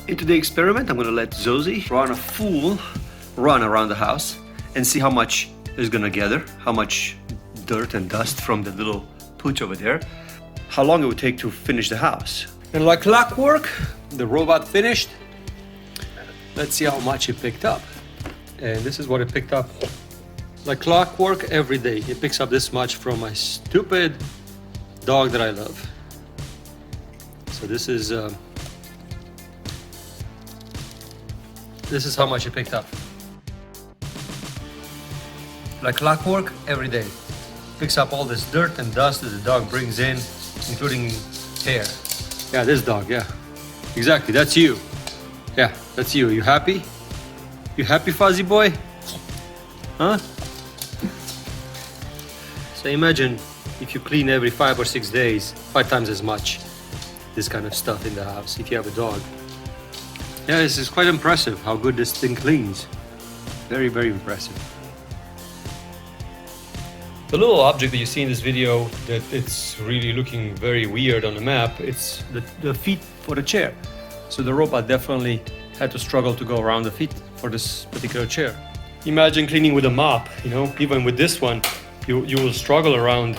Into the experiment, I'm gonna let ZOOZEE run a full run around the house and see how much is gonna gather, how much dirt and dust from the little pooch over there, how long it would take to finish the house. And like clockwork, the robot finished. Let's see how much it picked up. And this is what it picked up. Like clockwork, every day it picks up this much from my stupid dog that I love. So this is how much it picked up. Like clockwork, every day. Picks up all this dirt and dust that the dog brings in, including hair. Yeah, this dog, yeah. Exactly, that's you. Yeah, that's you. You happy? You happy, fuzzy boy? Huh? So imagine if you clean every 5 or 6 days, 5 times as much, this kind of stuff in the house, if you have a dog. Yeah, this is quite impressive how good this thing cleans. Very, very impressive. The little object that you see in this video that it's really looking very weird on the map, it's the feet for the chair. So the robot definitely had to struggle to go around the feet for this particular chair. Imagine cleaning with a mop, you know, even with this one, you will struggle to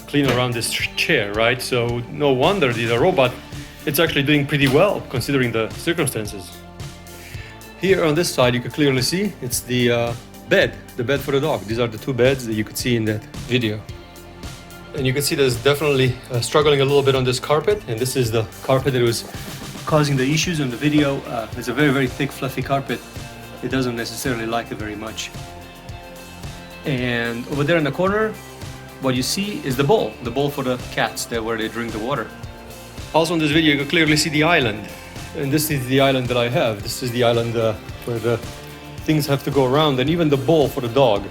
clean around this chair, right? So no wonder the robot, it's actually doing pretty well considering the circumstances. Here on this side, you can clearly see it's the bed for the dog. These are the 2 beds that you could see in that video. And you can see there's definitely struggling a little bit on this carpet, and this is the carpet that was causing the issues in the video. It's a very, very thick, fluffy carpet. It doesn't necessarily like it very much. And over there in the corner, what you see is the bowl for the cats, where they drink the water. Also in this video, you can clearly see the island. And this is the island that I have. This is the island where the things have to go around, and even the bowl for the dog,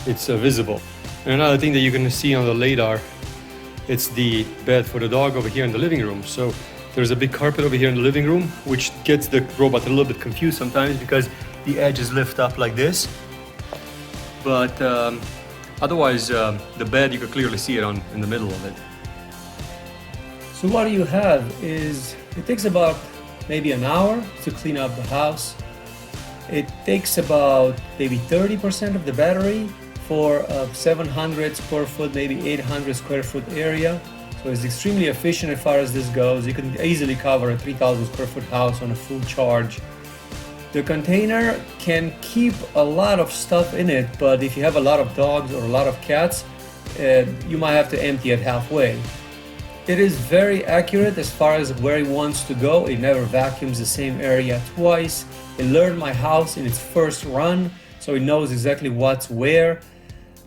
it's visible. And another thing that you can see on the lidar, it's the bed for the dog over here in the living room. So there's a big carpet over here in the living room, which gets the robot a little bit confused sometimes because the edges lift up like this. But otherwise, the bed, you can clearly see it in the middle of it. So what you have is, it takes about maybe an hour to clean up the house. It takes about maybe 30% of the battery for a 700 square foot, maybe 800 square foot area. So it's extremely efficient as far as this goes. You can easily cover a 3,000 square foot house on a full charge. The container can keep a lot of stuff in it, but if you have a lot of dogs or a lot of cats, you might have to empty it halfway. It is very accurate as far as where it wants to go. It never vacuums the same area twice. It learned my house in its first run, so it knows exactly what's where.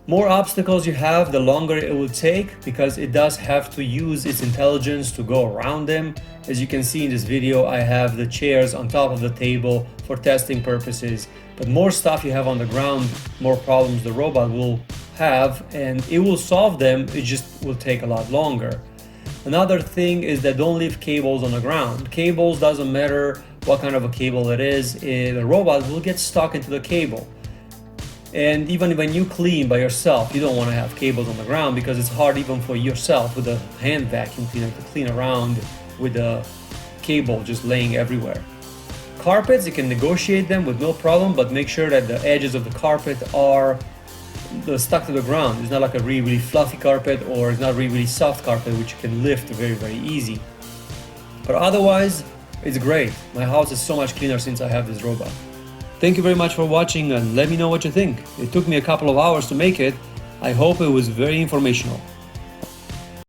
More obstacles you have, the longer it will take, because it does have to use its intelligence to go around them. As you can see in this video, I have the chairs on top of the table for testing purposes. But more stuff you have on the ground, more problems the robot will have, and it will solve them, it just will take a lot longer. Another thing is that don't leave cables on the ground. Cables, doesn't matter what kind of a cable it is, the robot will get stuck into the cable. And even when you clean by yourself, you don't want to have cables on the ground because it's hard even for yourself with a hand vacuum cleaner to clean around with a cable just laying everywhere. Carpets, you can negotiate them with no problem, but make sure that the edges of the carpet are stuck to the ground. It's not like a really, really fluffy carpet, or it's not really, really soft carpet, which you can lift very, very easy. But otherwise, it's great. My house is so much cleaner since I have this robot. Thank you very much for watching, and let me know what you think. It took me a couple of hours to make it. I hope it was very informational.